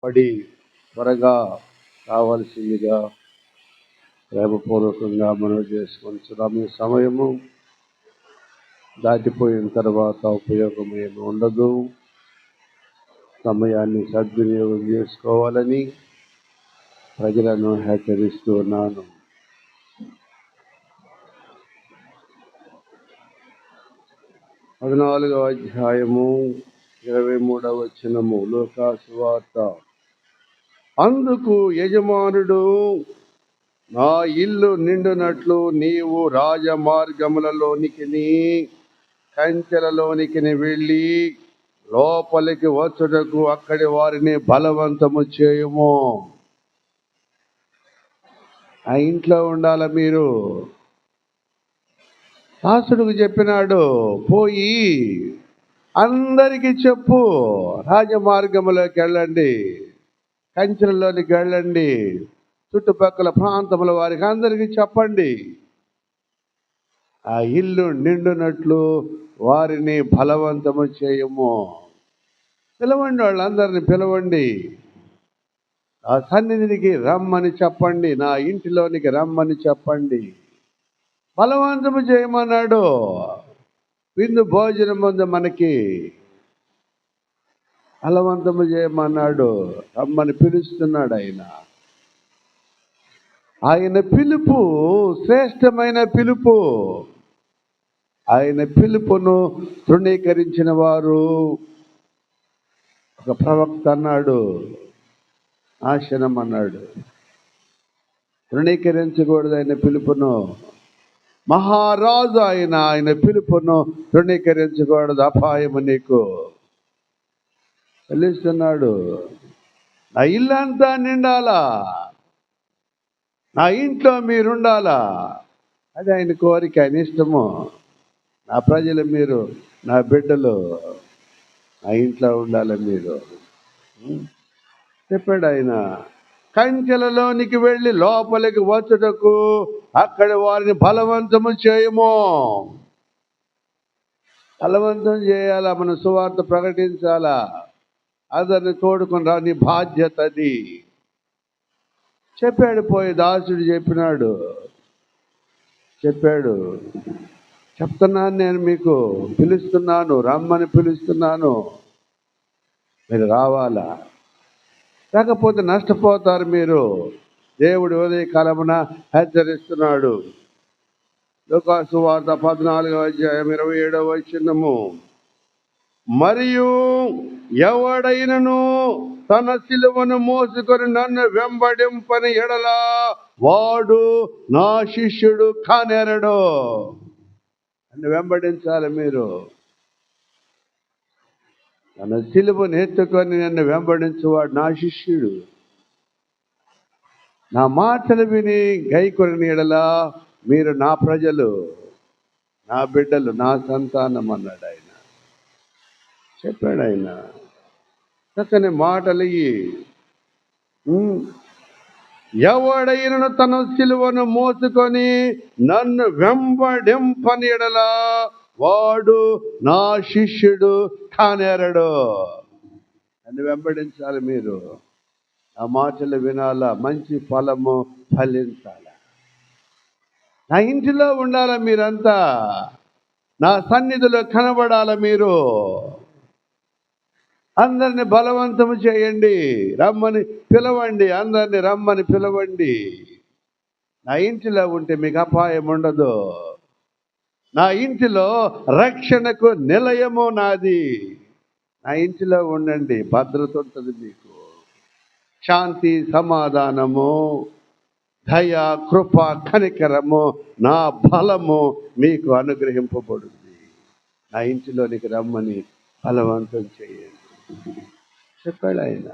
పడి త్వరగా కావాల్సిందిగా ప్రేమపూర్వకంగా మనవి చేసుకుంటున్నాం. ఈ సమయము దాటిపోయిన తర్వాత ఉపయోగం ఏమి ఉండదు. సమయాన్ని సద్వినియోగం చేసుకోవాలని ప్రజలను హెచ్చరిస్తూ ఉన్నాను. పద్నాలుగవ అధ్యాయము 23వ వచనము లూకా సువార్త. అందుకు యజమానుడు, నా ఇల్లు నిండునట్లు నీవు రాజమార్గములలోనికి కంచెలలోనికి వెళ్ళి లోపలికి వచ్చుటకు అక్కడి వారిని బలవంతము చేయుము. ఆ ఇంట్లో ఉండాల మీరు. దాసుడికి చెప్పినాడు, పోయి అందరికీ చెప్పు, రాజమార్గములోకి వెళ్ళండి, కంచెలలోనికి వెళ్ళండి, చుట్టుపక్కల ప్రాంతముల వారికి అందరికీ చెప్పండి, ఆ ఇల్లు నిండునట్లు వారిని బలవంతము చేయము. పిలవండి, వాళ్ళందరిని పిలవండి, ఆ సన్నిధికి రమ్మని చెప్పండి, నా ఇంటిలోనికి రమ్మని చెప్పండి. బలవంతము చేయమన్నాడు. విందు భోజనం ముందు మనకి బలవంతము చేయమన్నాడు. రమ్మని పిలుస్తున్నాడు ఆయన. ఆయన పిలుపు శ్రేష్టమైన పిలుపు. ఆయన పిలుపును తృణీకరించిన వారు, ఒక ప్రవక్త అన్నాడు, నాశనం అన్నాడు. తృణీకరించకూడదు ఆయన పిలుపును. మహారాజు ఆయన పిలుపును తృణీకరించకూడదు. అపాయము నీకు. తెలుస్తున్నాడు, నా ఇల్లంతా నిండాలా, నా ఇంట్లో మీరుండాలా, అది ఆయన కోరిక, ఆయన ఇష్టము. నా ప్రజలు మీరు, నా బిడ్డలు నా ఇంట్లో ఉండాలి మీరు చెప్పాడు ఆయన. కంచెలలోనికి వెళ్ళి లోపలికి వచ్చుటకు అక్కడి వారిని బలవంతము చేయము. బలవంతం చేయాలా, మనం సువార్త ప్రకటించాలా, అందరిని తోడుకొని రా, నీ బాధ్యత అది చెప్పాడు. పోయి దాసుడు చెప్పాడు, చెప్తున్నాను, నేను మీకు పిలుస్తున్నాను, రమ్మని పిలుస్తున్నాను, మీరు రావాలా, లేకపోతే నష్టపోతారు మీరు. దేవుడు ఉదయకాలమున హెచ్చరిస్తున్నాడు. లూకా సువార్త 14వ అధ్యాయం 27వ వచనము. మరియు ఎవడైనను తన సిలువను మోసుకొని నన్ను వెంబడింపని ఎడల వాడు నా శిష్యుడు కానేరడు. నన్ను వెంబడించాలి మీరు. తన సిలువను ఎత్తుకొని నన్ను వెంబడించువాడు నా శిష్యుడు. నా మాటలు విని గైకొని ఎడల మీరు నా ప్రజలు, నా బిడ్డలు, నా సంతానం అన్నాడు ఆయన. చెప్పాడు ఆయన. చక్కని మాటలు ఇవి. ఎవడైనను తన సిలువను మోసుకొని నన్ను వెంబడింపని ఎడల వాడు నా శిష్యుడు కానేరడు. నన్ను వెంబడించాలి మీరు. ఆ మాటలు వినాలా, మంచి ఫలము ఫలించాలా, నా ఇంటిలో ఉండాలా మీరంతా, నా సన్నిధిలో కనబడాల మీరు. అందరిని బలవంతము చేయండి, రమ్మని పిలవండి, అందరిని రమ్మని పిలవండి. నా ఇంటిలో ఉంటే మీకు అపాయం ఉండదు. నా ఇంటిలో రక్షణకు నిలయము నాది. నా ఇంటిలో ఉండండి, భద్రత ఉంటుంది మీకు. శాంతి, సమాధానము, దయ, కృప, కనికరము, నా బలము మీకు అనుగ్రహింపబడుతుంది. నా ఇంటిలోనికి రమ్మని బలవంతం చేయండి చెప్పాడు ఆయన.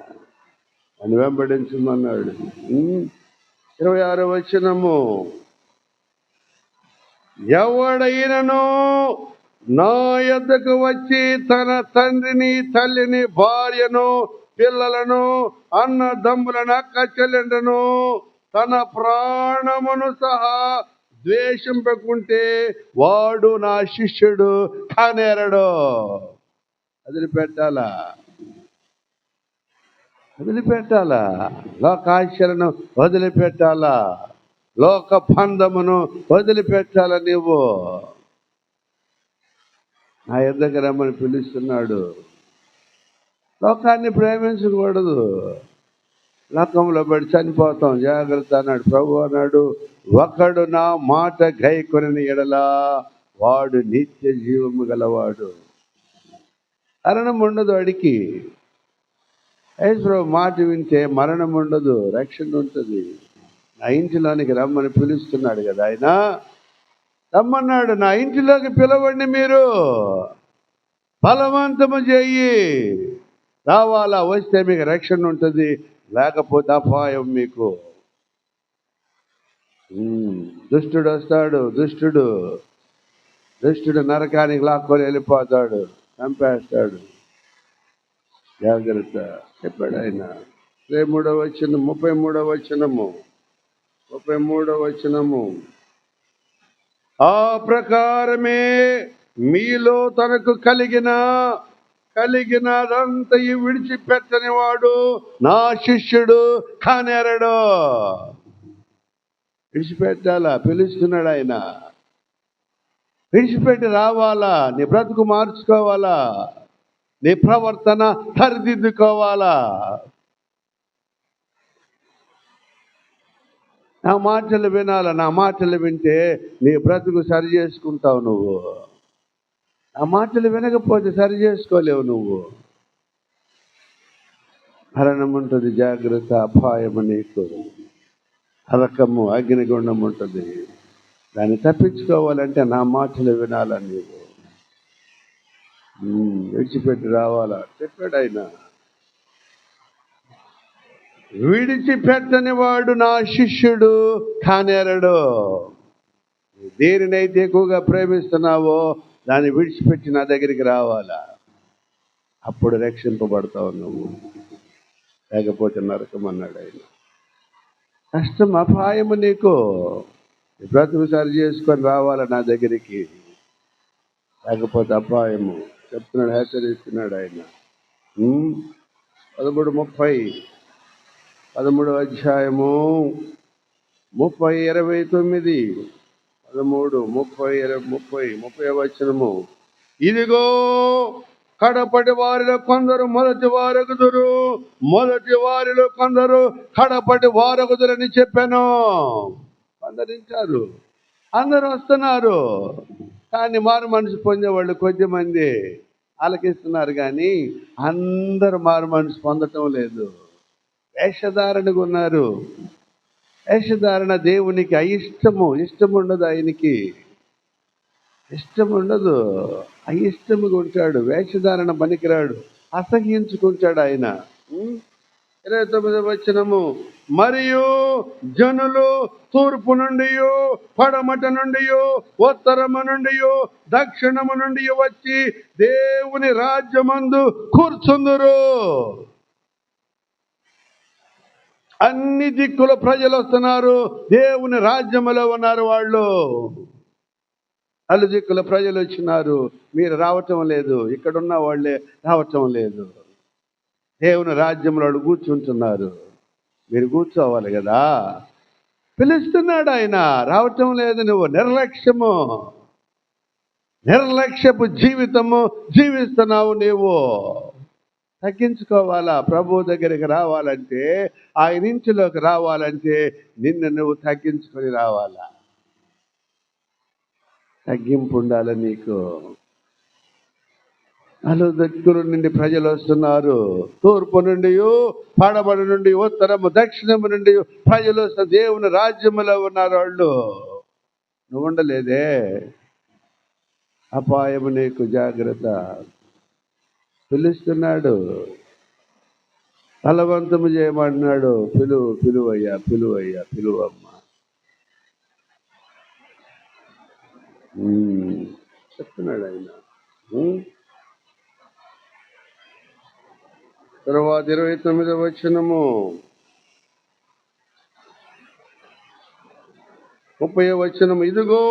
అని వెంబడించమన్నాడు. 26వ వచనము. ఎవడైనను నా యొద్దకు వచ్చి తన తండ్రిని, తల్లిని, భార్యను, పిల్లలను, అన్నదమ్ములను, అక్క చెల్లెండ్లను, తన ప్రాణమును సహా ద్వేషింపకుంటే వాడు నా శిష్యుడు కానేరడు. వదిలిపెట్టాలా. వదిలిపెట్టాలా, లోకాశలను వదిలిపెట్టాలా, లోక బంధమును వదిలిపెట్టాల. నీవు నా యొద్దకు రమ్మని పిలుస్తున్నాడు. లోకాన్ని ప్రేమించకూడదు, లోకంలో పడి చనిపోతాం, జాగ్రత్త అన్నాడు. ప్రభు అన్నాడు, ఒకడు నా మాట గైకొనిన ఎడల వాడు నిత్య జీవము గలవాడు. మరణం ఉండదు వాడికి. ప్రభు మాట వింటే మరణం ఉండదు, రక్షణ ఉంటుంది. నా ఇంటిలోనికి రమ్మని పిలుస్తున్నాడు కదా ఆయన. రమ్మన్నాడు, నా ఇంటిలోకి పిలవండి, మీరు బలవంతము చేయి. రావాలా, వస్తే మీకు రక్షణ ఉంటుంది, లేకపోతే అపాయం మీకు. దుష్టుడు వస్తాడు, దుష్టుడు నరకానికి లాక్కొని వెళ్ళిపోతాడు, చంపేస్తాడు. జాగ్రత్త చెప్పాడు ఆయన. 33వ వచనము. ఆ ప్రకారమే మీలో తనకు కలిగినదంతయు విడిచిపెట్టని వాడు నా శిష్యుడు కానేరడు. విడిచిపెట్టాలా, పిలుస్తున్నాడు ఆయన. విడిచిపెట్టి రావాలా, నీ బ్రతుకు మార్చుకోవాలా, నీ ప్రవర్తన సరిదిద్దుకోవాలా. నా మాటలు వినాలా, నా మాటలు వింటే నీ బ్రతుకు సరి చేసుకుంటావు నువ్వు. ఆ మాటలు వినకపోతే సరి చేసుకోలేవు నువ్వు. మరణం ఉంటుంది, జాగ్రత్త, అపాయము నీకు, నరకము, అగ్నిగుండం ఉంటుంది. దాన్ని తప్పించుకోవాలంటే నా మాటలు వినాలా నీవు. విడిచిపెట్టి రావాలా చెప్పాడు ఆయన. విడిచిపెట్టని వాడు నా శిష్యుడు కానేరడు. దేనినైతే ఎక్కువగా ప్రేమిస్తున్నావో దాన్ని విడిచిపెట్టి నా దగ్గరికి రావాలా, అప్పుడు రక్షింపబడతావు నువ్వు, లేకపోతే నరకం అన్నాడు ఆయన. కష్టం, అపాయము నీకు. బ్రతుకు సరి చేసుకొని రావాలా నా దగ్గరికి, లేకపోతే అపాయము చెప్తున్నాడు, హెచ్చరిస్తున్నాడు ఆయన. 13వ అధ్యాయము 29 30 వచనము. ఇదిగో కడపటి వారిలో కొందరు మొదటి వారగుదురు, మొదటి వారిలో కొందరు కడపటి వారగుదురని చెప్పాను. అందరించారు, అందరూ వస్తున్నారు, కానీ మారు మనసు పొందేవాళ్ళు కొద్దిమంది ఆలకిస్తున్నారు, కానీ అందరూ మారు మనసు పొందటం లేదు. వేషధారణగా ఉన్నారు. వేషధారణ దేవునికి ఇష్టం ఉండదు. ఆయనకి ఇష్టం ఉండదు, అయిష్టముగా ఉంటాడు. వేషధారణ పనికిరాడు, అసహ్యించుకుంటాడు ఆయన. 29వ వచనము. మరియు జనులు తూర్పు నుండి, పడమట నుండి, ఉత్తరము నుండి, దక్షిణము నుండి వచ్చి దేవుని రాజ్యమందు కూర్చుందురు. అన్ని దిక్కుల ప్రజలు వస్తున్నారు, దేవుని రాజ్యములో ఉన్నారు వాళ్ళు. అన్ని దిక్కుల ప్రజలు వచ్చినారు, మీరు రావటం లేదు. ఇక్కడున్న వాళ్ళే రావటం లేదు. దేవుని రాజ్యంలో వాళ్ళు కూర్చుంటున్నారు, మీరు కూర్చోవాలి కదా. పిలుస్తున్నాడు ఆయన, రావటం లేదు. నువ్వు నిర్లక్ష్యపు జీవితము జీవిస్తున్నావు. నీవు తగ్గించుకోవాలా. ప్రభు దగ్గరికి రావాలంటే, ఆయన ఇంటిలోకి రావాలంటే నిన్ను నువ్వు తగ్గించుకొని రావాలా. తగ్గింపు ఉండాలి నీకు. నలుదిక్కుల నుండి ప్రజలు వస్తున్నారు, తూర్పు నుండి, పడమటి నుండి, ఉత్తరము, దక్షిణము నుండి ప్రజలు వస్తున్నారు. దేవుని రాజ్యములో ఉన్నారు వాళ్ళు. నువ్వు ఉండలేదే, అపాయము నీకు, జాగ్రత్త. పిలుస్తున్నాడు, బలవంతము చేయమన్నాడు. పిలువమ్మా. చెప్తున్నాడు ఆయన. తర్వాత 29వ వచనము, 30వ వచనము. ఇదిగో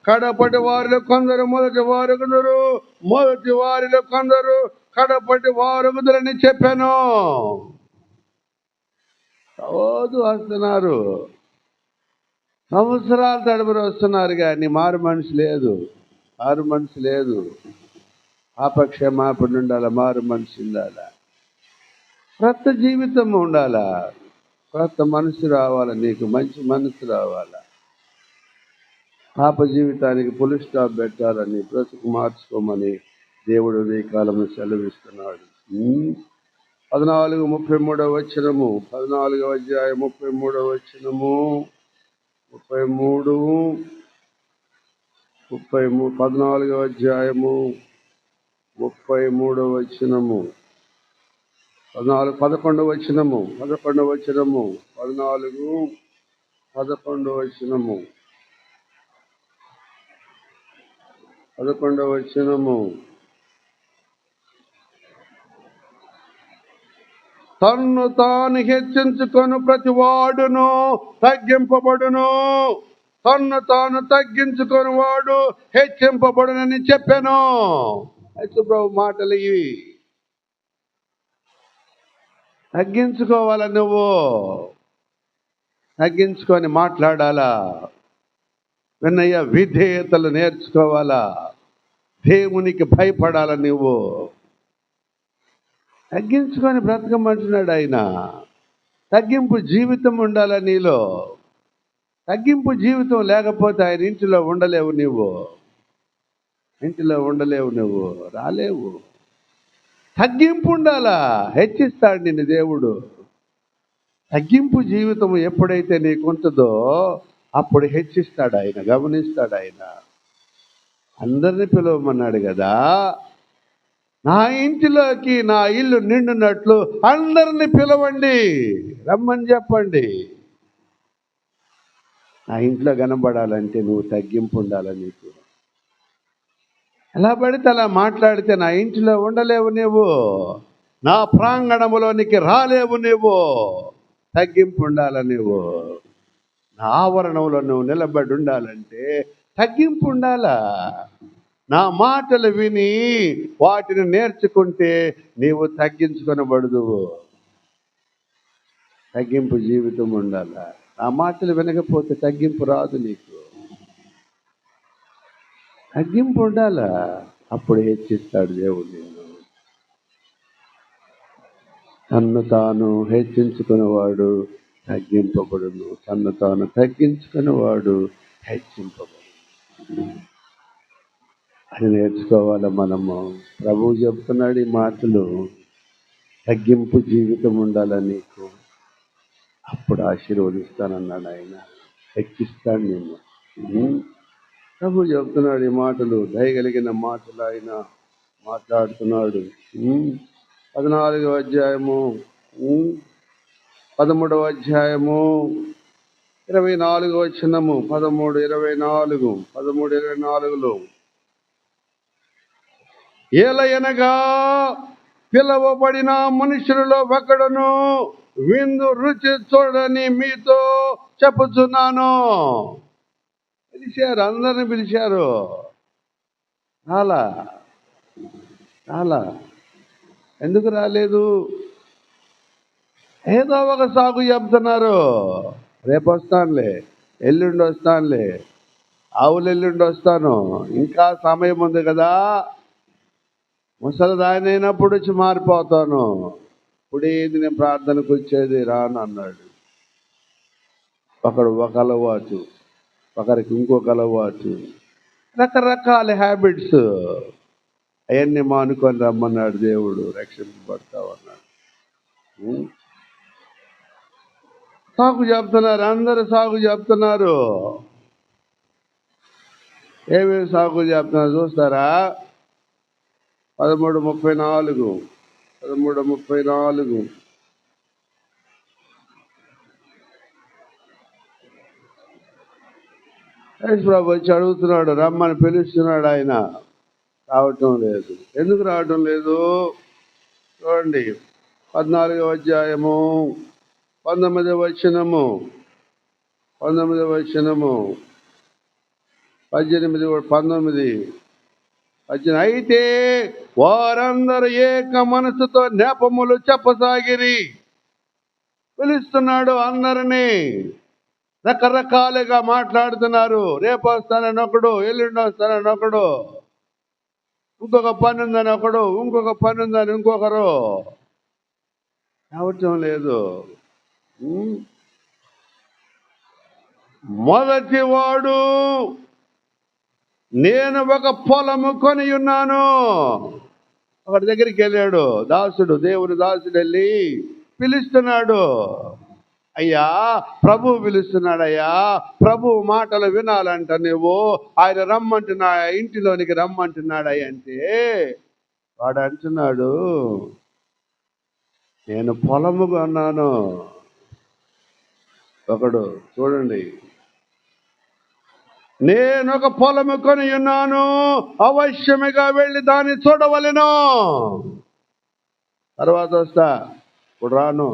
కడపటి వారిలో కొందరు మొదటి వారగుదురు, మొదటి వారిలో కొందరు కడపటి వారగుదురని చెప్పాను. రోజు వస్తున్నారు, సంవత్సరాల తడబడి వస్తున్నారు, కానీ మారు మనసు లేదు. మారు మనసు లేదు. పాపక్షమాపణ ఉండాలా, మారు మనసు ఉండాలా, క్రొత్త జీవితం ఉండాలా, క్రొత్త మనసు రావాలా, నీకు మంచి మనసు రావాలా. పాప జీవితానికి పులి స్టాప్ పెట్టాలని, బ్రతుకు మార్చుకోమని దేవుడు ఈ కాలంలో సెలవిస్తున్నాడు. 14:33 వచనము, 14వ అధ్యాయం 33వ వచనము, 14వ అధ్యాయము 33వ వచనము, 11వ వచనము, 11వ వచనము, 11వ వచనము, 11వ వచనము. తన్ను తాను హెచ్చించుకొని ప్రతి వాడును తగ్గింపబడును, తన్ను తాను తగ్గించుకొని వాడు హెచ్చింపబడునని చెప్పాను. ప్రభు మాటలు ఇవి. తగ్గించుకోవాలా, నువ్వు తగ్గించుకొని మాట్లాడాలా, వినయ విధేయతలు నేర్చుకోవాలా, దేవునికి భయపడాలా. నువ్వు తగ్గించుకొని బ్రతకమంటున్నాడు ఆయన. తగ్గింపు జీవితం ఉండాలా నీలో. తగ్గింపు జీవితం లేకపోతే ఆయన ఇంటిలో ఉండలేవు. నువ్వు ఇంటిలో ఉండలేవు, నువ్వు రాలేవు. తగ్గింపు ఉండాలా, హెచ్చిస్తాడు నిన్ను దేవుడు. తగ్గింపు జీవితం ఎప్పుడైతే నీకుంటుందో అప్పుడు హెచ్చిస్తాడు ఆయన, గమనిస్తాడు ఆయన. అందరిని పిలవమన్నాడు కదా, నా ఇంటిలోకి నా ఇల్లు నిండునట్లు అందరిని పిలవండి, రమ్మని చెప్పండి. నా ఇంట్లో కనబడాలంటే నువ్వు తగ్గింపు ఉండాలి. నీకు ఎలా పడితే అలా మాట్లాడితే నా ఇంటిలో ఉండలేవు నువ్వు, నా ప్రాంగణములోనికి రాలేవు నువ్వు. తగ్గింపు ఉండాలి. నువ్వు నా ఆవరణంలో నువ్వు నిలబడి ఉండాలంటే తగ్గింపు ఉండాలా. నా మాటలు విని వాటిని నేర్చుకుంటే నీవు తగ్గించుకొనబడదువు. తగ్గింపు జీవితం ఉండాలా. నా మాటలు వినకపోతే తగ్గింపు రాదు నీకు. తగ్గింపు ఉండాలా, అప్పుడు హెచ్చిస్తాడు దేవుడు నిన్ను. తన్ను తాను హెచ్చించుకునేవాడు తగ్గింపబడును, తన్ను తాను తగ్గించుకునేవాడు హెచ్చింపబడు. అది నేర్చుకోవాలి మనము. ప్రభువు చెప్తున్నాడు ఈ మాటలు. తగ్గింపు జీవితం ఉండాలా నీకు, అప్పుడు ఆశీర్వదిస్తానన్నాడు ఆయన. హెచ్చిస్తాడు నిన్ను. ప్రభు చెప్తున్నాడు ఈ మాటలు, దయగలిగిన మాటలు ఆయన మాట్లాడుతున్నాడు. 14వ అధ్యాయము 13వ అధ్యాయము 24వ వచనము, 13:24లో ఏలయనగా పిలవబడిన మనుషులలో ఒకడును విందు రుచి చూడని మీతో చెప్పుచున్నాను. పిలిచారు, అందరిని పిలిచారు. చాలా ఎందుకు రాలేదు? ఏదో ఒక సాగు చెప్తున్నారు. రేపు వస్తానులే, ఎల్లుండి వస్తానులే, ఎల్లుండి వస్తాను, ఇంకా సమయం ఉంది కదా, ముసలిదాని అయినప్పుడు వచ్చి మారిపోతాను, ఇప్పుడేది నేను ప్రార్థనకు వచ్చేది రాను అన్నాడు. ఒకడు ఒక అలవాటు, ఒకరికి ఇంకొక అలవాటు, రకరకాల హ్యాబిట్స్. అవన్నీ మానుకొని రమ్మన్నాడు దేవుడు, రక్షింపబడతావు అన్నాడు. సాగు చెప్తున్నారు, అందరూ సాగు చెప్తున్నారు. ఏమేమి సాగు చెప్తున్నారు చూస్తారా? 13:34 యేసు ప్రభు వచ్చి అడుగుతున్నాడు, రమ్మని పిలుస్తున్నాడు. ఆయన రావటం లేదు. ఎందుకు రావటం లేదు? చూడండి, 14వ అధ్యాయము 19వ వచనము, 19వ వచనము, 19. అయితే వారందరూ ఏక మనసుతో నెపములు చెప్పసాగిరి. పిలుస్తున్నాడు అందరినీ. రకరకాలుగా మాట్లాడుతున్నారు. రేపు వస్తానని ఒకడు, ఎల్లుండి వస్తానని ఒకడు, ఇంకొక పని ఉందని ఒకడు, ఇంకొక పని ఉందని ఇంకొకరు. అవటం లేదు. మొదటి వాడు, నేను ఒక పొలము కొని ఉన్నాను. ఒకటి దగ్గరికి వెళ్ళాడు దాసుడు, దేవుని దాసుడు వెళ్ళి పిలుస్తున్నాడు. అయ్యా, ప్రభు పిలుస్తున్నాడయ్యా, ప్రభు మాటలు వినాలంట నువ్వు, ఆయన రమ్మంటున్నా, ఇంటిలోనికి రమ్మంటున్నాడయ్య అంటే వాడు అంటున్నాడు, నేను పొలము కొన్నాను. ఒకడు చూడండి, నేను ఒక పొలము కొని ఉన్నాను, అవశ్యముగా వెళ్ళి దాన్ని చూడవలెను. తర్వాత వస్తా, ఇప్పుడు రాను.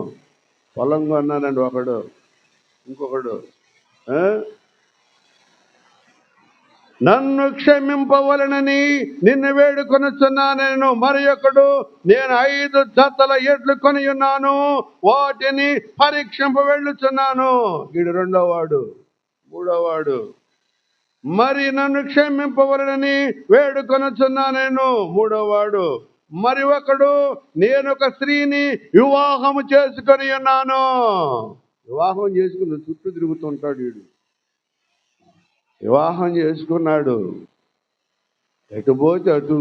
పొలం కొన్నానండి ఒకడు. ఇంకొకడు, నన్ను క్షమింపవలనని నిన్ను వేడుకొనుచున్నాను. మరి ఒకడు, నేను 5 జతల ఎడ్లు కొని ఉన్నాను, వాటిని పరీక్షింప వెళ్ళుచున్నాను. వీడు 2వ వాడు. 3వ వాడు, మరి నన్ను క్షమింపవలనని వేడుకొనుచున్నాను. 3వ వాడు, మరి ఒకడు, నేను ఒక స్త్రీని వివాహము చేసుకొని ఉన్నాను. వివాహం చేసుకుని చుట్టూ తిరుగుతుంటాడు వీడు. వివాహం చేసుకున్నాడు, ఎటు పోతే అటు.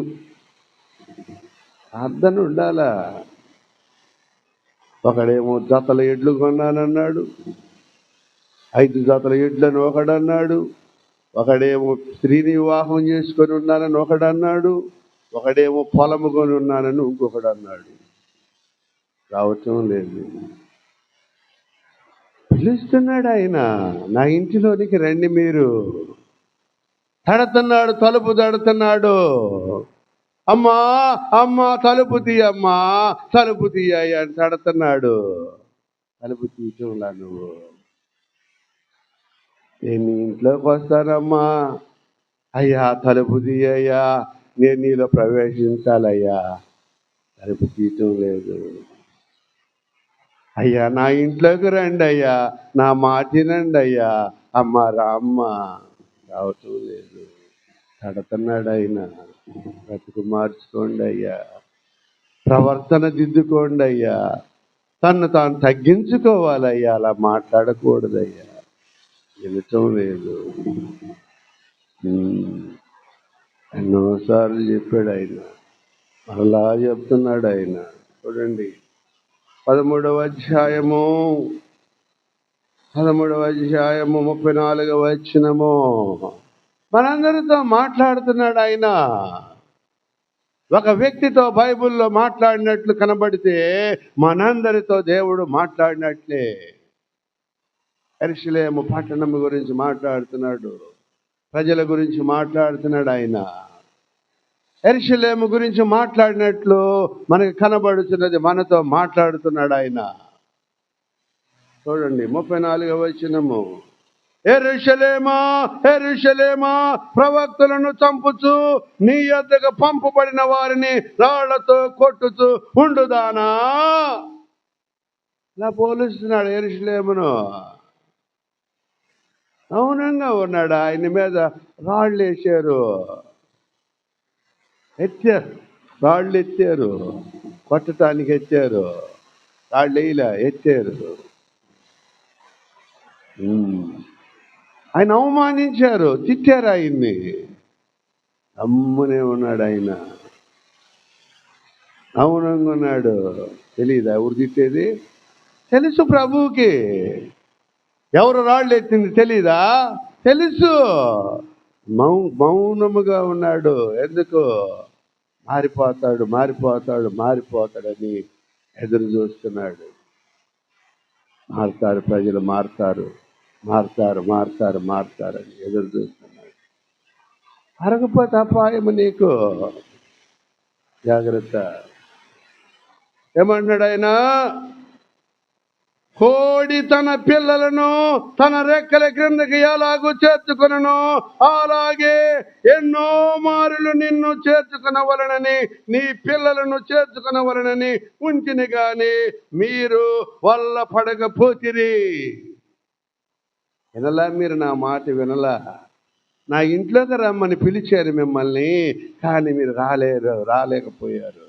అర్థం ఉండాలా. ఒకడేమో జతల ఎడ్లు కొన్నానన్నాడు, 5 జతల ఎడ్లని ఒకడన్నాడు. ఒకడేమో స్త్రీని వివాహం చేసుకొని ఉన్నానని ఒకడన్నాడు. ఒకడేమో పొలము కొని ఉన్నానని ఇంకొకడు అన్నాడు. రావటం లేదు. పిలుస్తున్నాడు ఆయన, నా ఇంటిలోనికి రండి మీరు. తడుతున్నాడు, తలుపు తడుతున్నాడు. అమ్మా అమ్మా తలుపు తీయమ్మా, తలుపు తీయ్యా అని తడుతున్నాడు. తలుపు తీయటంలా నువ్వు. నేను ఇంట్లోకి వస్తానమ్మా, అయ్యా తలుపు తీయ్యా, నేను నీలో ప్రవేశించాలయ్యా. తలుపు తీయటం లేదు. అయ్యా నా ఇంట్లోకి రండి అయ్యా, నా మాటినండి అయ్యా. అమ్మ రామ్మ, రావటం లేదు. తడుతున్నాడు ఆయన. బ్రతుకు మార్చుకోండి అయ్యా, ప్రవర్తన దిద్దుకోండి అయ్యా, తను తాను తగ్గించుకోవాలయ్యా. అలా మాట్లాడకూడదయ్యా. వినటం లేదు. ఎన్నోసార్లు చెప్పాడు ఆయన, అలా చెప్తున్నాడు ఆయన. చూడండి 13వ అధ్యాయము 34వ వచనము. మనందరితో మాట్లాడుతున్నాడు ఆయన. ఒక వ్యక్తితో బైబిల్లో మాట్లాడినట్లు కనబడితే మనందరితో దేవుడు మాట్లాడినట్లే. యెరూషలేము పట్టణం గురించి మాట్లాడుతున్నాడు, ప్రజల గురించి మాట్లాడుతున్నాడు ఆయన. యెరూషలేము గురించి మాట్లాడినట్లు మనకి కనబడుతున్నది, మనతో మాట్లాడుతున్నాడు ఆయన. చూడండి 34వ వచనము. యెరూషలేమా యెరూషలేమా, ప్రవక్తలను చంపుచు నీ యొద్దకు పంపబడిన వారిని రాళ్లతో కొట్టుచు ఉండుదానా. ఇలా పోలుస్తున్నాడు యెరూషలేమును. మౌనంగా ఉన్నాడు. ఆయన మీద రాళ్ళు వేశారు, ఎత్తారు, రాళ్ళు ఎత్తారు, కొట్టడానికి ఎత్తారు. రాళ్ళు వేయలే, ఎత్తారు. ఆయన అవమానించారు, తిట్టారు ఆయన్ని. అమ్మునే ఉన్నాడు ఆయన, మౌనంగా ఉన్నాడు. తెలీదా ఎవరు తిట్టేది? తెలుసు ప్రభువుకి. ఎవరు రాళ్ళు ఎత్తింది తెలీదా? తెలుసు. మౌనముగా ఉన్నాడు. ఎందుకు? మారిపోతాడు మారిపోతాడు మారిపోతాడని ఎదురు చూస్తున్నాడు. మారుతారు ప్రజలు, మారుతారు మారుతారు మారుతారు మారుతారని ఎదురు చూస్తున్నాడు. అరగపోతే అపాయము నీకు. జాగ్రత్త. ఏమన్నాడు ఆయన? కోడి తన పిల్లలను తన రెక్కల క్రిందకి ఎలాగూ చేర్చుకునను, అలాగే ఎన్నో మారులు నిన్ను చేర్చుకునవలనని, నీ పిల్లలను చేర్చుకునవలనని ఉంచిని గాని మీరు వల్ల పడకపోతిరి. వినలా, మీరు నా మాట వినలా. నా ఇంట్లోకి రమ్మని పిలిచారు మిమ్మల్ని, కానీ మీరు రాలేకపోయారు.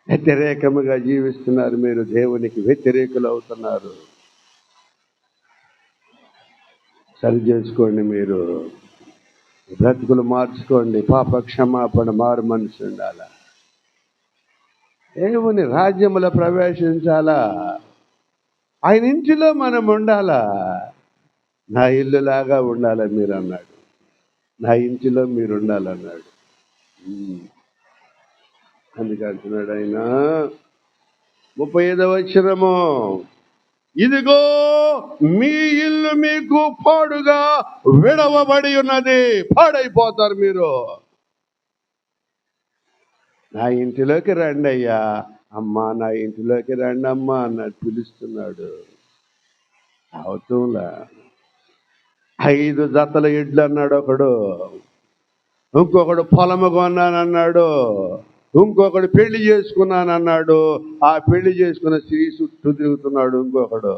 వ్యతిరేకముగా జీవిస్తున్నారు, మీరు దేవునికి వ్యతిరేకులు అవుతున్నారు. సరి చేసుకోండి, మీరు బ్రతుకులు మార్చుకోండి. పాప క్షమాపణ, మారు మనసు ఉండాలా. దేవుని రాజ్యములో ప్రవేశించాలా. ఆయన ఇంటిలో మనం ఉండాలా. నా ఇల్లులాగా ఉండాలా మీరు అన్నాడు. నా ఇంటిలో మీరు ఉండాలన్నాడు. అందుకంటున్నాడు ఆయన 35వ వచనము, ఇదిగో మీ ఇల్లు మీకు పాడుగా విడవబడి ఉన్నది. పాడైపోతారు మీరు. నా ఇంటిలోకి రండి అయ్యా, అమ్మా నా ఇంటిలోకి రండి అమ్మా అన్నాడు, పిలుస్తున్నాడు. అవుతుందా? 5 జతల ఎడ్లు అన్నాడు ఒకడు, ఇంకొకడు పొలము కొన్నానన్నాడు, ఇంకొకడు పెళ్లి చేసుకున్నానన్నాడు. ఆ పెళ్లి చేసుకున్న స్త్రీ చుట్టూ తిరుగుతున్నాడు ఇంకొకడు.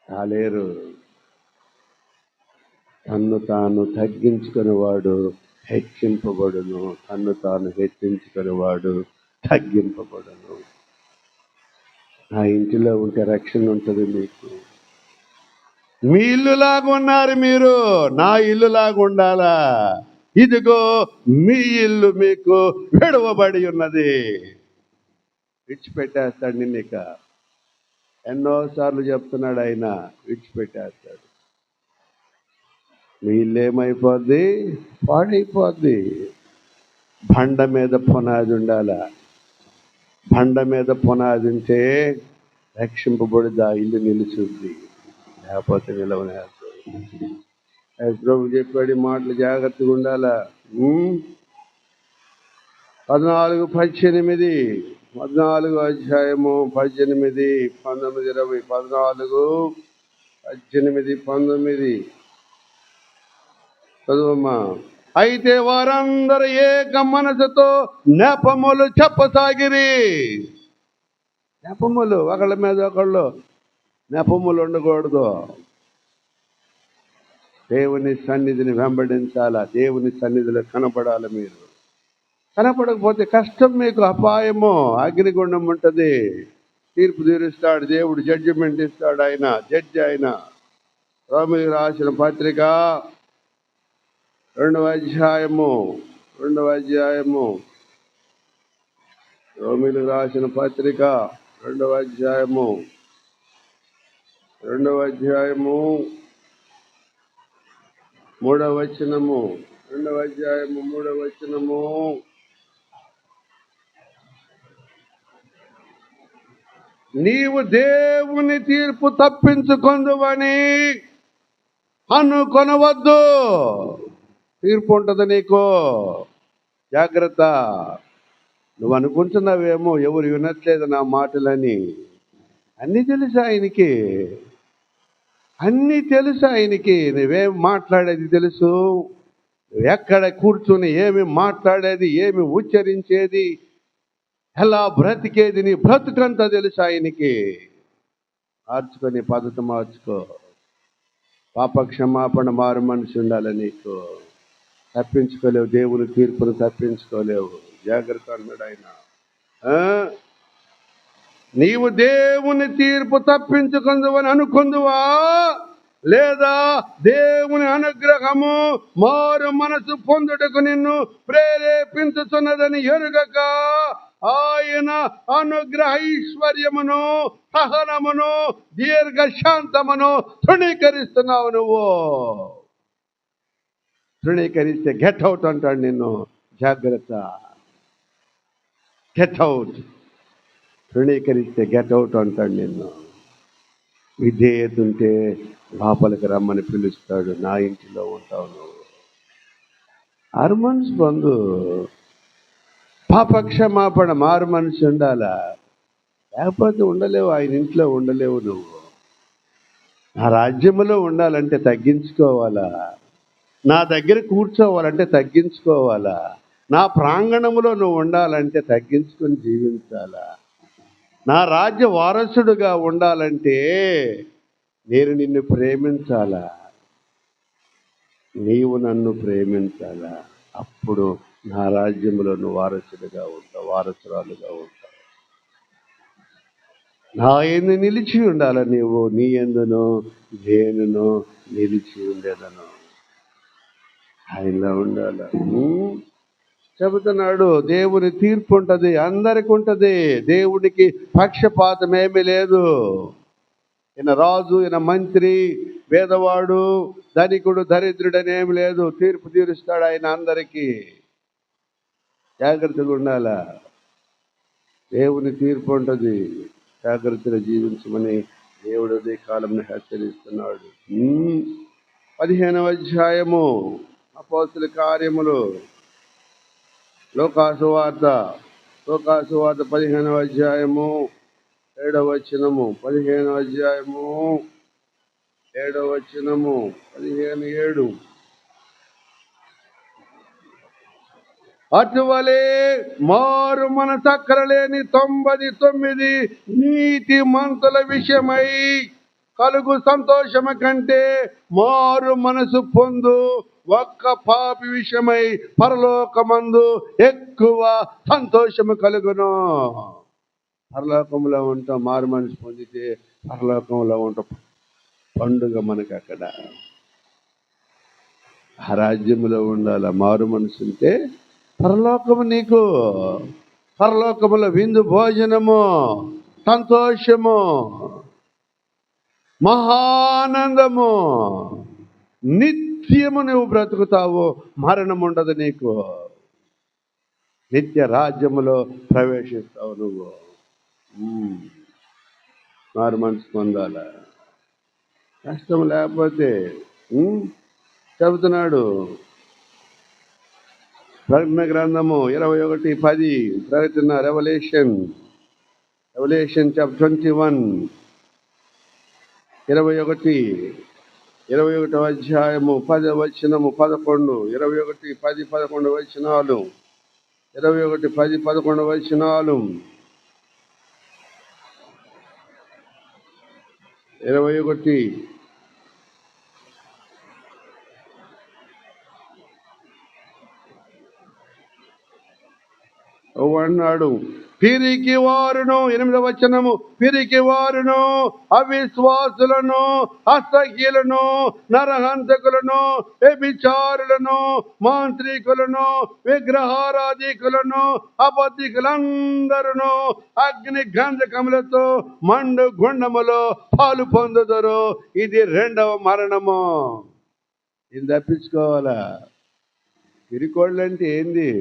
కాలేరు. తన్ను తాను తగ్గించుకునేవాడు హెచ్చింపబడును, తన్ను తాను హెచ్చించుకునేవాడు తగ్గింపబడును. నా ఇంటిలో ఉంటే రక్షణ ఉంటుంది మీకు. మీ ఇల్లులాగా ఉన్నారు మీరు, నా ఇల్లులాగా ఉండాలా. ఇదిగో మీ ఇల్లు మీకు విడవబడి ఉన్నది. విడిచిపెట్టేస్తాడు నిన్ను. ఇక ఎన్నోసార్లు చెప్తున్నాడు ఆయన, విడిచిపెట్టేస్తాడు. మీ ఇల్లు ఏమైపోద్ది? పాడైపోద్ది. బండ మీద పునాది ఉండాల. బండ మీద పునాది ఉంటే రక్షింపబడిది, ఆ ఇల్లు నిలుచుంది, లేకపోతే నిలవనేస్తుంది. ప్రభు చెప్పాడు మాటలు జాగ్రత్తగా ఉండాలా. 14:18, 14 అధ్యాయము 18, 19, 20, 14, 18, 19 చదువమ్మా. అయితే వారందరూ ఏక మనసుతో నెపములు చెప్పసాగిరి. నెపములు, ఒకళ్ళ మీద ఒకళ్ళు నెపములు ఉండకూడదు. దేవుని సన్నిధిని వెంబడించాలా, దేవుని సన్నిధిలో కనపడాలి. మీరు కనపడకపోతే కష్టం, మీకు అపాయము, అగ్నిగుండం ఉంటుంది. తీర్పు తీరుస్తాడు దేవుడు, జడ్జిమెంట్ ఇస్తాడు ఆయన, జడ్జి ఆయన. రోమీయులకు రాసిన పత్రిక 2వ అధ్యాయము, రోమీయులకు రాసిన పత్రిక 2వ అధ్యాయము 3వ వచనము, 2వ అధ్యాయము 3వ వచనము. నీవు దేవుని తీర్పు తప్పించుకొందువని అనుకొనవద్దు. తీర్పు ఉంటుంది నీకు, జాగ్రత్త. నువ్వు అనుకుంటున్నావేమో ఎవరు వినట్లేదు నా మాటలని. అన్నీ తెలుసు ఆయనకి, అన్నీ తెలుసు ఆయనకి. నువ్వేం మాట్లాడేది తెలుసు, ఎక్కడ కూర్చుని ఏమి మాట్లాడేది, ఏమి ఉచ్చరించేది, ఎలా బ్రతికేది, నీ బ్రతుకంతా తెలుసు ఆయనకి. మార్చుకొని పద్ధతి మార్చుకో. పాప క్షమాపణ, మారు మనసు ఉండాలి నీకు. తప్పించుకోలేవు, దేవుని తీర్పును తప్పించుకోలేవు. జాగ్రత్త అన్నాడు ఆయన. నీవు దేవుని తీర్పు తప్పించుకుందువని అనుకుందువా, లేదా దేవుని అనుగ్రహము మారు మనసు పొందుటకు నిన్ను ప్రేరేపించుతున్నదని ఎరుగక ఆయన అనుగ్రహ ఐశ్వర్యమును, సహనమును, దీర్ఘశాంతమును తృణీకరిస్తున్నావు. నువ్వు తృణీకరిస్తే గెట్ అవుట్ అంటాడు నిన్ను. జాగ్రత్త, గెట్ అవుట్. తృణీకరిస్తే గెట్ అవుట్ అంటాడు నిన్ను. విధేయత ఉంటే లోపలికి రమ్మని పిలుస్తాడు. నా ఇంటిలో ఉంటావు నువ్వు. 6 months బంధు పాపక్షమాపణ, మారు మనసు ఉండాలా. లేకపోతే ఉండలేవు, ఆయన ఇంట్లో ఉండలేవు. నువ్వు నా రాజ్యములో ఉండాలంటే తగ్గించుకోవాలా. నా దగ్గర కూర్చోవాలంటే తగ్గించుకోవాలా. నా ప్రాంగణములో నువ్వు ఉండాలంటే తగ్గించుకొని జీవించాలా. నా రాజ్య వారసుడుగా ఉండాలంటే నేను నిన్ను ప్రేమించాలా, నీవు నన్ను ప్రేమించాలా. అప్పుడు నా రాజ్యంలో నువ్వు వారసుడుగా ఉంటావు, వారసురాలుగా ఉంటావు. నా యందు నిలిచి ఉండాల నీవు, నీ యందును నేనును నిలిచి ఉండేదను. ఆయనలో ఉండాల. చెబుతున్నాడు, దేవుని తీర్పు ఉంటుంది, అందరికి ఉంటుంది. దేవుడికి పక్షపాతం ఏమీ లేదు. ఈయన రాజు, ఈయన మంత్రి, పేదవాడు, ధనికుడు, దరిద్రుడని ఏమి లేదు. తీర్పు తీరుస్తాడు ఆయన అందరికీ. జాగ్రత్తగా ఉండాల. దేవుని తీర్పు ఉంటుంది, జాగ్రత్తగా జీవించమని దేవుడు అదే కాలంలో హెచ్చరిస్తున్నాడు. 15వ అధ్యాయము అపోస్తుల కార్యములు, లోకాసువార్త 15వ అధ్యాయము 7వ వచనము, 15వ అధ్యాయము 7వ వచనము, 15:7. అటువలే మారు మనసక్కరలేని 99 నీతి మంతుల విషయమై కలుగు సంతోషము కంటే మారు మనసు పొందు ఒక్క పాపి విషయమై పరలోకమందు ఎక్కువ సంతోషము కలుగును. పరలోకంలో ఉంటాం, మారు మనసు పొందితే పరలోకంలో ఉంటాం. పండుగ మనకు అక్కడ. ఆ రాజ్యములో ఉండాల. మారు మనసు ఉంటే పరలోకము నీకు, పరలోకములో విందు భోజనము, సంతోషము, మహానందము, నిత్యము నువ్వు బ్రతుకుతావు. మరణం ఉండదు నీకు. నిత్య రాజ్యములో ప్రవేశిస్తావు నువ్వు. మారు మనసు పొందాల. కష్టం లేకపోతే చెబుతున్నాడు. ప్రకటన గ్రంథము 21:10. ప్రకటన రెవల్యూషన్ చాప్టర్ 21, 21వ అధ్యాయము 10వ వచనము, 11, 21, 10, 11 వచనాలు, 21, 10, 11 వచనాలు, 21. అన్నాడు, పిరికి వారును, 8వ వచనము, పిరికి వారును, అవిశ్వాసులను, అసహ్యులను, నరహంతకులను, వ్యభిచారులను, మాంత్రికులను, విగ్రహారాధికులను, అబద్ధికులందరూ అగ్ని గంధకములతో మండు గుండములో పాలు పొందుదరు. ఇది 2వ మరణము. ఇది తప్పించుకోవాలా. పిరికోళ్ళు అంటే ఏంది?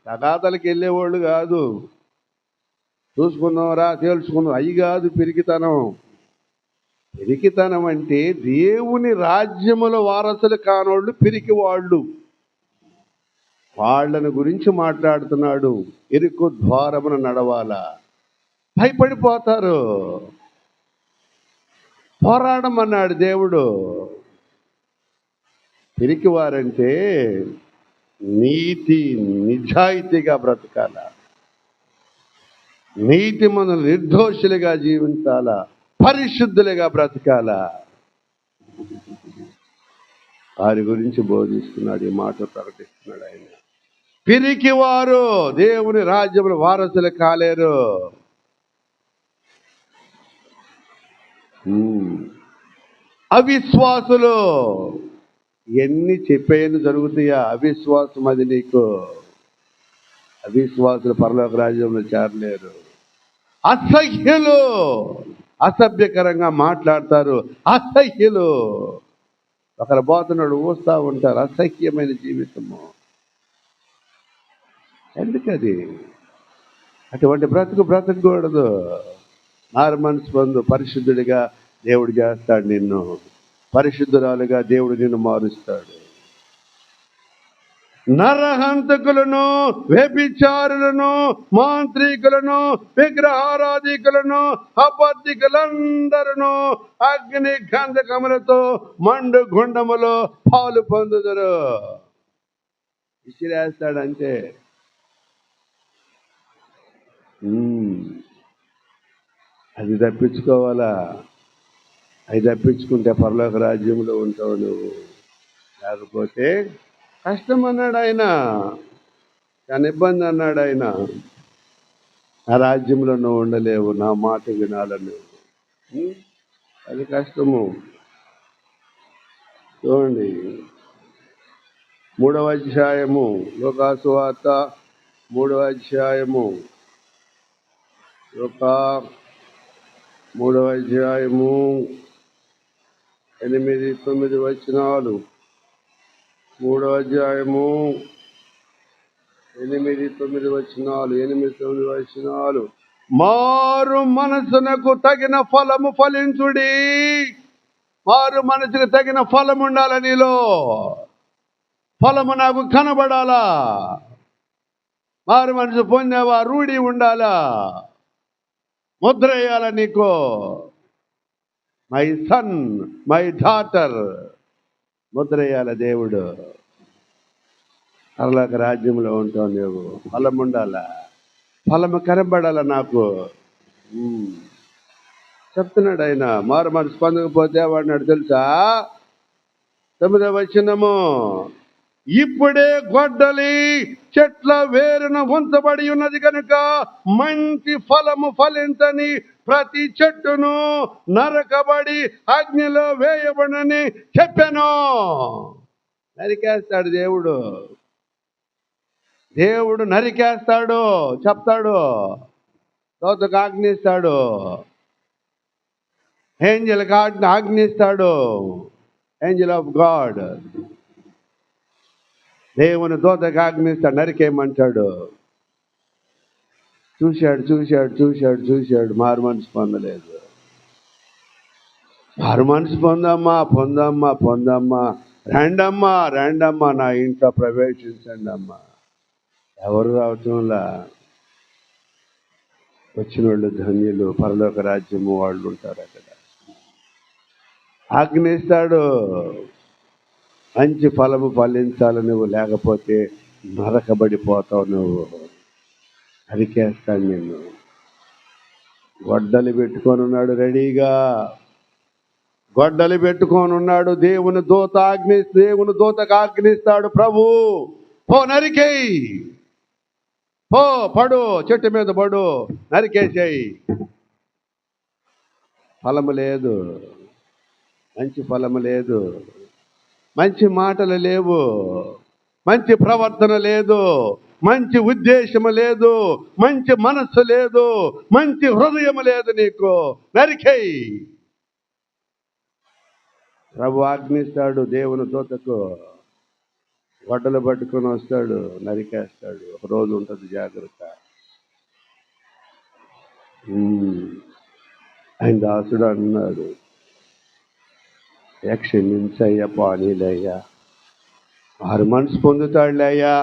తగాదలకు వెళ్ళేవాళ్ళు కాదు. చూసుకుందాంరా, తేల్చుకుందాం, అవి కాదు పిరికితనం. పిరికితనం అంటే దేవుని రాజ్యముల వారసులు కానోళ్ళు పిరికి వాళ్ళు. వాళ్ళని గురించి మాట్లాడుతున్నాడు. ఇరుకు ద్వారమున నడవాలా. భయపడిపోతారు. పోరాడమన్నాడు దేవుడు. పిరికివారంటే నీతి నిజాయితీగా బ్రతకాల, నీతి మనల్ని నిర్దోషులుగా జీవించాలా, పరిశుద్ధులుగా బ్రతకాల. వారి గురించి బోధిస్తున్నాడు, ఈ మాట ప్రకటిస్తున్నాడు ఆయన. పిరికి వారు దేవుని రాజ్యముల వారసులు కాలేరు. అవిశ్వాసులు ఎన్ని చెప్పేయని జరుగుతాయా? అవిశ్వాసం అది నీకు. అవిశ్వాసులు పరలోక రాజ్యంలో చేరలేరు. అసహ్యులు, అసభ్యకరంగా మాట్లాడతారు. అసహ్యులు ఒకరు పోతున్నాడు ఊస్తా ఉంటారు. అసహ్యమైన జీవితము. ఎందుకది? అటువంటి బ్రతకూడదు. మారు మనసు పొందు. పరిశుద్ధుడిగా దేవుడు చేస్తాడు నిన్ను. పరిశుద్ధురాలుగా దేవుడు నిన్ను మారుస్తాడు. నరహంతకులను, వ్యభిచారులను, మాంత్రికులను, విగ్రహారాధికులను, అబద్ధికులందరూ అగ్ని గంధకములతో మండు గుండములో పాలు పొందుదురు. ఇసిరేస్తాడంటే అది తప్పించుకోవాలా. అది తప్పించుకుంటే పరలోక రాజ్యంలో ఉంటావు నువ్వు. లేకపోతే కష్టం అన్నాడు ఆయన, చాలా ఇబ్బంది అన్నాడు ఆయన. ఆ రాజ్యంలో నువ్వు ఉండలేవు, నా మాట వినాలని. అది కష్టము. చూడండి 3వ అధ్యాయము, లూకా సువార్త 3వ అధ్యాయము, లూకా 3వ అధ్యాయము 8-9 వచనాలు. 3వ అధ్యాయము 8-9 వచనాలు. 8-9 వచనాలు. మారు మనసునకు తగిన ఫలము ఫలించుడి. మారు మనసుకు తగిన ఫలం ఉండాల నీలో. ఫలము నాకు కనబడాలా. మారు మనసు పొందేవా, రూఢి ఉండాలా, ముద్ర వేయాల నీకు. My son, my daughter, Mudra వేయాల దేవుడు. పరలోక రాజ్యంలో ఉంటావు నువ్వు. ఫలం ఉండాలా, ఫలము కనబడాల నాకు చెప్తున్నాడు ఆయన. మారు మనసు పొందకపోతే వాడినాడు తెలుసా. 9వ వచనము, ఇప్పుడే గొడ్డలి చెట్ల వేరున ఉంచబడి ఉన్నది కనుక మంచి ఫలము ఫలించని ప్రతి చెట్టును నరకబడి అగ్నిలో వేయబడని చెప్పాను. నరికేస్తాడు దేవుడు. దేవుడు నరికేస్తాడు, చెప్తాడు. దోతకు ఆజ్ఞిస్తాడు, ఏంజెల్కి ఆజ్ఞిస్తాడు. ఏంజెల్ ఆఫ్ గాడ్ దేవుని దూతకు ఆజ్ఞిస్తాడు, నరికేయమంటాడు. చూశాడు, మారు మనసు పొందలేదు. మారు మనసు పొందమ్మా, రండమ్మా నా ఇంట్లో ప్రవేశించండి అమ్మా. ఎవరు రావటంలా. వచ్చిన వాళ్ళు ధన్యులు, పరలోక రాజ్యము వాళ్ళు ఉంటారు అక్కడ. ఆజ్ఞిస్తాడు, మంచి ఫలము ఫలించాలి నువ్వు, లేకపోతే నరకబడిపోతావు నువ్వు. నరికేస్తాను నిన్ను. గొడ్డలి పెట్టుకొని ఉన్నాడు రెడీగా. గొడ్డలి పెట్టుకొని ఉన్నాడు. దేవుని దూతకు ఆజ్ఞిస్తాడు ప్రభు, పో నరికేయి, పో పడు, చెట్టు మీద పడు, నరికేసేయి. ఫలము లేదు, మంచి ఫలము లేదు, మంచి మాటలు లేవు, మంచి ప్రవర్తన లేదు, మంచి ఉద్దేశము లేదు, మంచి మనస్సు లేదు, మంచి హృదయం లేదు నీకు. నరికేయి. ప్రభు ఆజ్ఞిస్తాడు దేవుని దూతకు. గొడ్డలు పట్టుకొని వస్తాడు, నరికేస్తాడు. ఒక రోజు ఉంటుంది జాగ్రత్త. ఆయన దాసుడు అన్నాడు, క్షమించయ్యా, పానీలయ్యా. మారు మనసు పొందుతాడులే అయ్యా,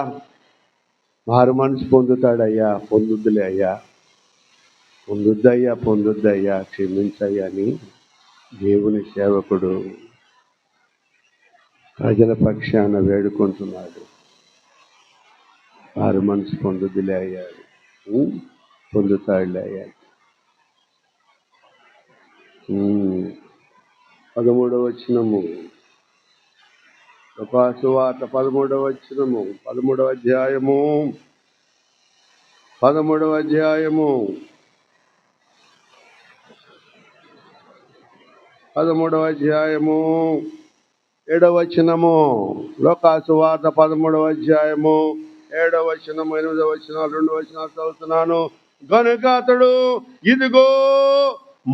మారు మనసు పొందుతాడయ్యా, పొందుద్దయ్యా, క్షమించయ్యా అని దేవుని సేవకుడు ప్రజల పక్షాన వేడుకుంటున్నాడు. మారు మనసు పొందుద్దులే అయ్యా, పొందుతాడులే అయ్యా. 13వ వచనము, లూకా సువార్త 13వ వచనము, 13వ అధ్యాయము 7వ వచనము. లూకా సువార్త 13వ అధ్యాయము 7వ వచనము, 8వ వచనాలు, 2 వచనాలు చదువుతున్నాను. గనుక అతడు, ఇదిగో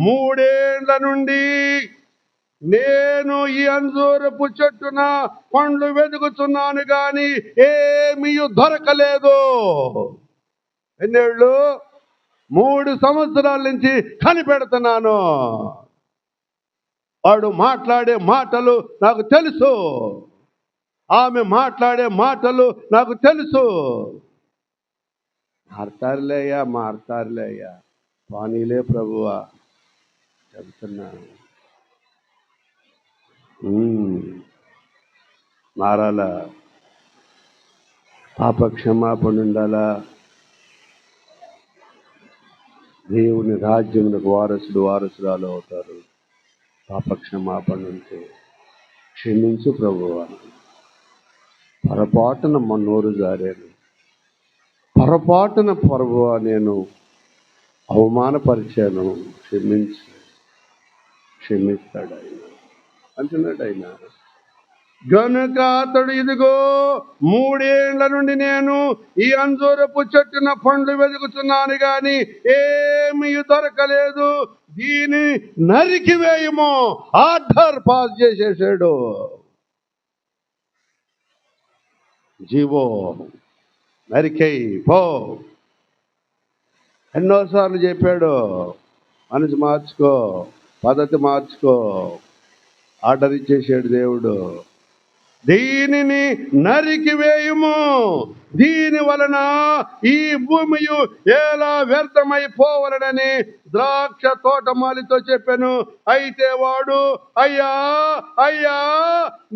3 ఏండ్ల నుండి నేను ఈ అంజూరపు చెట్టున పండ్లు వెతుకుతున్నాను గాని ఏమీ దొరకలేదు. ఎన్నేళ్ళు? 3 సంవత్సరాల నుంచి కనిపెడుతున్నాను. వాడు మాట్లాడే మాటలు నాకు తెలుసు. ఆమె మాట్లాడే మాటలు నాకు తెలుసు. మారతారులే అయ్యా పానీలే ప్రభువా చెబుతున్నా. మారాలా, పాప క్షమాపణ ఉండాలా, దేవుని రాజ్యములకు వారసురాలు అవుతారు. పాప క్షమాపణ ఉంటే క్షమించు ప్రభువా, పొరపాటున మా నోరు జారాను, పొరపాటున ప్రభువా నేను అవమానపరిచాను, క్షమిస్తాడు ఆయన అంటున్నాడు ఆయన. గనుక అతడు, ఇదిగో 3 ఏళ్ల నుండి నేను ఈ అంజూరపు చెట్టున పండ్లు వెతుకుతున్నాను గాని ఏమీ దొరకలేదు, దీన్ని నరికివేయము. ఆర్డర్ పాస్ చేసేసాడు. జీవో నరికేయి పో. ఎన్నోసార్లు చెప్పాడు, మనసు మార్చుకో, పద్ధతి మార్చుకో. ఆర్డర్ ఇచ్చేసాడు దేవుడు, దీనిని నరికివేయుము, దీని వలన ఈ భూమి ఎలా వ్యర్థమైపోవలనని ద్రాక్ష తోటమాలితో చెప్పాను. అయితే వాడు, అయ్యా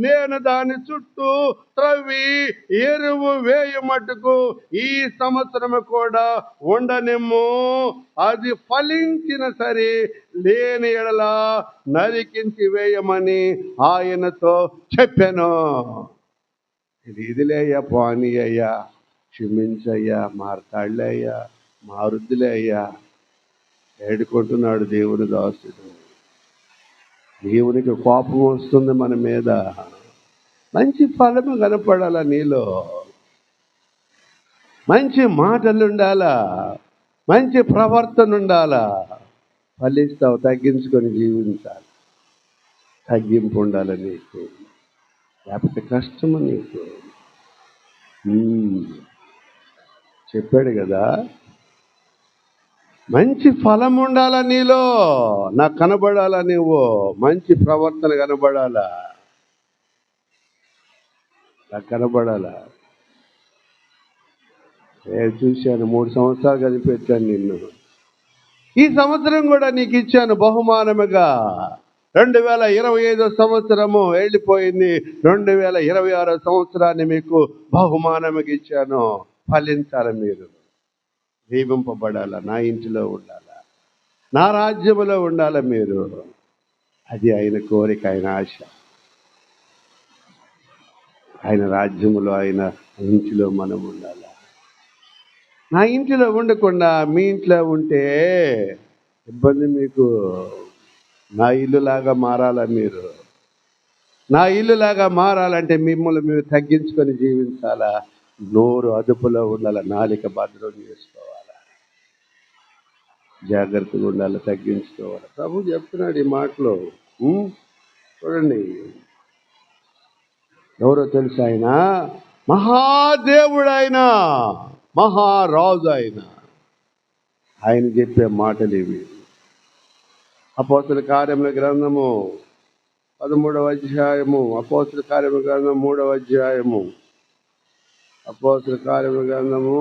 నేను దాని చుట్టూ త్రవ్వి ఎరువు వేయమట్టుకు ఈ సంవత్సరము కూడా ఉండనిమ్ము, అది ఫలించిన సరే, లేని ఎడల నరికించి వేయమని ఆయనతో చెప్పాను. ఇదిలే అయ్యా, పోనీ అయ్యా, క్షమించయ్యా, మారతాళ్లే అయ్యా, మారుద్దులే అయ్యా ఏడుకుంటున్నాడు దేవుని దాసుడు. దేవునికి కోపం వస్తుంది మన మీద. మంచి ఫలము కనపడాలా నీలో, మంచి మాటలు ఉండాలా, మంచి ప్రవర్తన ఉండాలా. ఫలిస్తావు. తగ్గించుకొని జీవించాలి. తగ్గింపు ఉండాలి నీకు, లేకపోతే కష్టము నీకు. చెప్పాడు కదా, మంచి ఫలం ఉండాలా నీలో, నాకు కనబడాలా, నువ్వు మంచి ప్రవర్తన కనబడాలా, నాకు కనబడాలా. చూశాను, 3 సంవత్సరాలు కనిపెట్టాను నిన్ను. ఈ సంవత్సరం కూడా నీకు ఇచ్చాను బహుమానముగా. 2025 సంవత్సరము వెళ్ళిపోయింది, 2026 సంవత్సరాన్ని మీకు బహుమానముగా ఇచ్చాను. ఫలించాలి, మీరు దీవింపబడాలా, నా ఇంటిలో ఉండాలా, నా రాజ్యములో ఉండాలా మీరు. అది ఆయన కోరిక, ఆయన ఆశ. ఆయన రాజ్యములో, ఆయన ఇంటిలో మనం ఉండాలా. నా ఇంటిలో ఉండకుండా మీ ఇంట్లో ఉంటే ఇబ్బంది మీకు. నా ఇల్లులాగా మారాలా మీరు. నా ఇల్లులాగా మారాలంటే మిమ్మల్ని మీరు తగ్గించుకొని జీవించాలా, నోరు అదుపులో ఉండాలా, నాలిక భద్రం చేసుకోవాలా, జాగ్రత్తగా ఉండాలి, తగ్గించుకోవాలి. ప్రభు చెప్తున్నాడు ఈ మాటలో. చూడండి, ఎవరో తెలుసు, ఆయన మహాదేవుడు, ఆయన మహారాజు, ఆయన చెప్పే మాటలు ఇవి. అపోస్తల కార్యముల గ్రంథము 13వ అధ్యాయము, అపోస్తల కార్యముల గ్రంథం 3వ అధ్యాయము, అపోస్తల కార్యముల గ్రంథము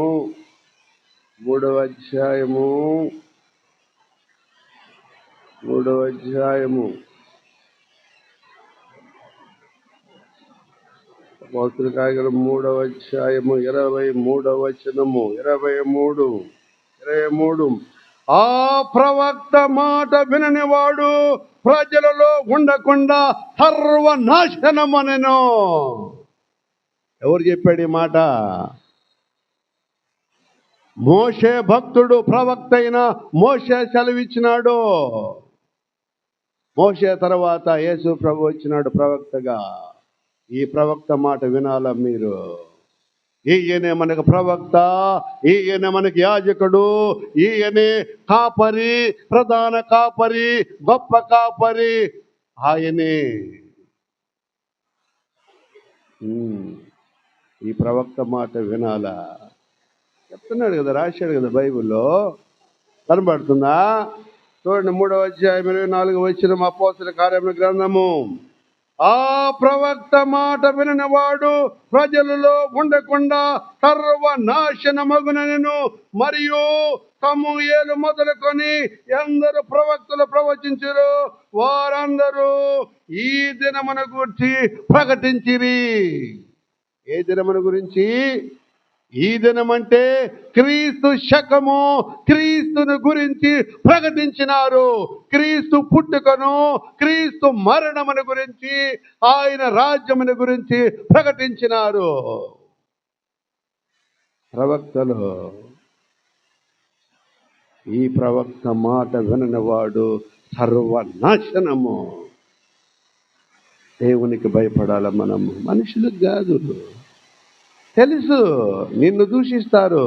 3వ అధ్యాయము, 3వ అధ్యాయము, అపోస్తల కార్యముల 3వ అధ్యాయము 23వ వచనము, 23. ఆ ప్రవక్త మాట విననివాడు ప్రజలలో ఉండకుండా సర్వనాశనమనెను. ఎవరు చెప్పాడు ఈ మాట? మోషే భక్తుడు, ప్రవక్త అయిన మోషే సెలవిచ్చినాడు. మోషే తర్వాత యేసు ప్రభు వచ్చినాడు ప్రవక్తగా. ఈ ప్రవక్త మాట వినాలా మీరు. ఈయనే మనకు ప్రవక్త, ఈయనే మనకి యాజకుడు, ఈయనే కాపరి, ప్రధాన కాపరి, గొప్ప కాపరి ఆయనే. ఈ ప్రవక్త మాట వినాలా చెప్తున్నాడు కదా, రాశాడు కదా బైబిల్లో. కనబడుతుందా? చూడండి, 3వ అధ్యాయం 24వ వచనం, అపోస్తల కార్యముల గ్రంథము ఆ ప్రవక్త మాట విననివాడు ప్రజలలో ఉండకుండా సర్వనాశనమగునను. మరియు సమూయేలు మొదలుకొని ఎందరు ప్రవక్తలు ప్రవచించరు, వారందరూ ఈ దినమున గురించి ప్రకటించిరి. ఏ దినమున గురించి? ఈ దినమంటే క్రీస్తు శకము, క్రీస్తును గురించి ప్రకటించినారు. క్రీస్తు పుట్టుకను, క్రీస్తు మరణమును గురించి, ఆయన రాజ్యమును గురించి ప్రకటించినారు ప్రవక్తలు. ఈ ప్రవక్త మాట విననివాడు సర్వనాశనము. దేవునికి భయపడాల మనము, మనుషులకు కాదు. తెలుసు నిన్ను దూషిస్తారు,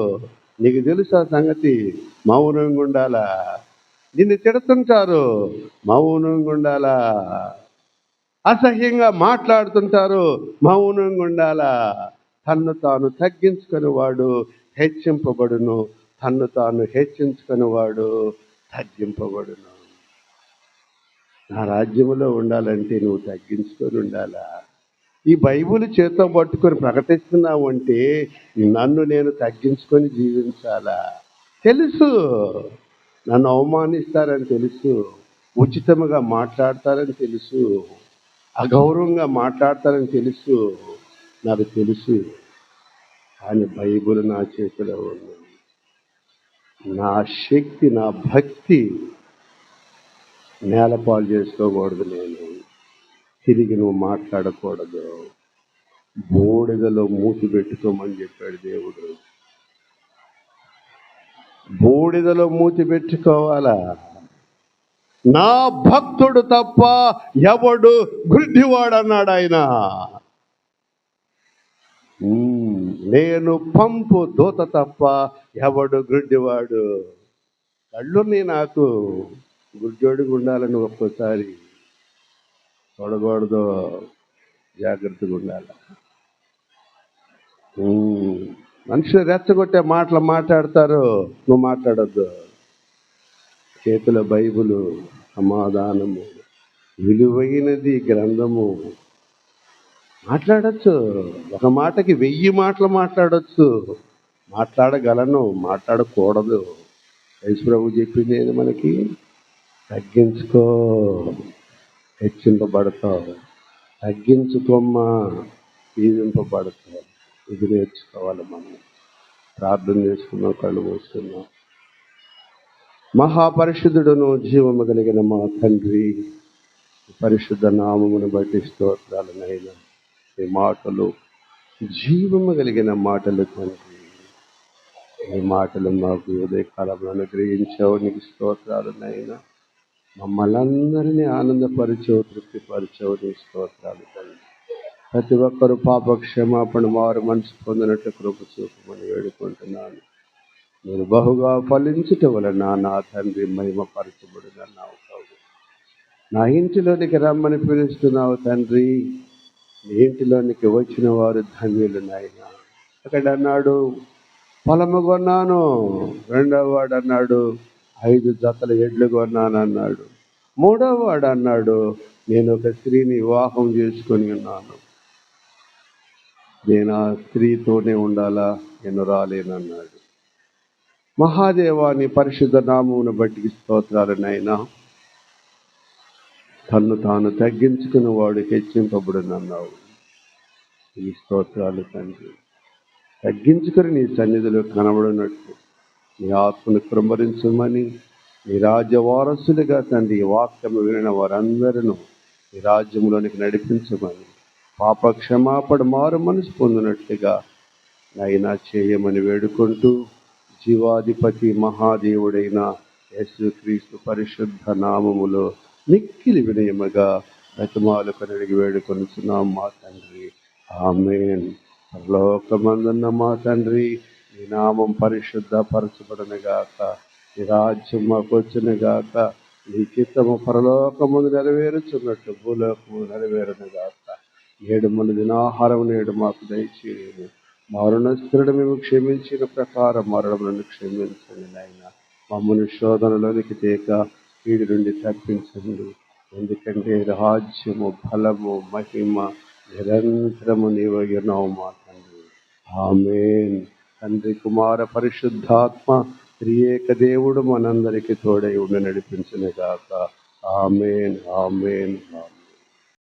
నీకు తెలుసా సంగతి, మౌనంగా ఉండాలా. నిన్ను తిడుతుంటారు, మౌనంగా ఉండాలా. అసహ్యంగా మాట్లాడుతుంటారు, మౌనంగా ఉండాలా. తన్ను తాను తగ్గించుకుని వాడు హెచ్చింపబడును, తన్ను తాను హెచ్చించుకుని వాడు తగ్గింపబడును. నా రాజ్యంలో ఉండాలంటే నువ్వు తగ్గించుకొని ఉండాలా. ఈ బైబిల్ చేత్తో పట్టుకొని ప్రకటిస్తున్నావు అంటే నన్ను నేను తగ్గించుకొని జీవించాలా. తెలుసు నన్ను అవమానిస్తారని తెలుసు, ఉచితముగా మాట్లాడతారని తెలుసు, అగౌరవంగా మాట్లాడతారని తెలుసు, నాకు తెలుసు. కానీ బైబిల్ నా చేతిలో ఉంది. నా శక్తి, నా భక్తి నేలపాలు చేసుకోకూడదు. నేను తిరిగి నువ్వు మాట్లాడకూడదు. బూడిదలో మూతి పెట్టుకోమని చెప్పాడు దేవుడు. బూడిదలో మూతి పెట్టుకోవాలా. నా భక్తుడు తప్ప ఎవడు గుడ్డివాడన్నాడు ఆయన. నేను పంపు దూత తప్ప ఎవడు గుడ్డివాడు. కళ్ళుని నాకు గుడ్డోడిగా ఉండాలని ఒక్కోసారి చూడకూడదు, జాగ్రత్తగా ఉండాలి. మనుషులు రెచ్చగొట్టే మాటలు మాట్లాడతారు, నువ్వు మాట్లాడొద్దు. చేతుల బైబిలు, సమాధానము, విలువైనది గ్రంథము. మాట్లాడచ్చు, ఒక మాటకి 1000 మాటలు మాట్లాడచ్చు. మాట్లాడగలను, మాట్లాడకూడదు. యేసు ప్రభు చెప్పింది ఏంది మనకి? తగ్గించుకో, హెచ్చింపబడతావు. తగ్గించుకోమ్మా, దీవింపబడతావు. ఇది నేర్చుకోవాలి మనం. ప్రార్థన చేసుకున్నాం, కళ్ళు మూసుకున్నాం. మహాపరిశుద్ధుడును జీవము కలిగిన మా తండ్రి, పరిశుద్ధ నామమును బట్టి స్తోత్రాలనైనా. ఈ మాటలు జీవము కలిగిన మాటలు తండ్రి. ఈ మాటలు మాకు ఉదయకాలంలో అనుగ్రహించావు, నీకు స్తోత్రాలనైనా. మమ్మల్ని అందరినీ ఆనందపరిచావు, తృప్తిపరిచావు, నీకు స్తోత్రాలు తండ్రి. ప్రతి ఒక్కరూ పాప క్షమాపణ వారు మనసు పొందినట్టు కృప చూపమని వేడుకుంటున్నాను. నేను బహుగా ఫలించుట వలన నా తండ్రి మహిమపరచబడుతున్నావు. నా ఇంటిలోనికి రమ్మని పిలుస్తున్నావు తండ్రి. నీ ఇంటిలోనికి వచ్చిన వారు ధన్యులు నాయన. అక్కడ అన్నాడు, పొలము కొన్నాను. రెండవ వాడు అన్నాడు, 5 జతల ఎడ్లు కొన్నాను అన్నాడు. మూడవ వాడు అన్నాడు, నేను ఒక స్త్రీని వివాహం చేసుకొని ఉన్నాను, నేను ఆ స్త్రీతోనే ఉండాలా, నేను రాలేనన్నాడు. మహాదేవాని పరిశుద్ధ నామమును బట్టి స్తోత్రాలనైనా. తన్ను తాను తగ్గించుకుని వాడు హెచ్చింపబడునన్నావు. ఈ స్తోత్రాలు తండ్రి. తగ్గించుకుని నీ సన్నిధిలో కనబడినట్టు నీ ఆత్మను కృంభరించమని, నీ రాజ్య వారసులుగా తండ్రి వాక్యము వినిన వారందరూ నీ రాజ్యంలోనికి నడిపించమని, పాప క్షమాపణ మారు మనసు పొందినట్లుగా నైనా చేయమని వేడుకుంటూ, జీవాధిపతి మహాదేవుడైన యేసుక్రీస్తు పరిశుద్ధ నామములో మిక్కిలి వినయముగా బ్రతిమాలుకొని అడిగి వేడుకొనుచున్నాం మా తండ్రి. ఆమేన్. పరలోకమందున్న మా తండ్రి, నీ నామం పరిశుద్ధ పరచబడునుగాక, నీ రాజ్యం మాకు వచ్చునుగాక, నీ చిత్తము పరలోకమందు నెరవేరుచున్నట్టు భూలోకము నెరవేరునుగాక. నేడు మన దినాహారం నేడు మాకు దయచేయము. మరణస్థుడు మేము క్షమించిన ప్రకారం మరణములను క్షమించండి నాయన. మమ్మల్ని శోధనలోనికి తేక కీడు నుండి తప్పించండి. ఎందుకంటే రాజ్యము, బలము, మహిమ నిరంతరము నీవై ఉన్నావు మా తండ్రి. ఆమేన్. తండ్రి, కుమార, పరిశుద్ధాత్మ త్రియేక దేవుడు మనందరికీ తోడై ఉండి నడిపించును గాక. ఆమేన్, ఆమేన్, ఆమేన్.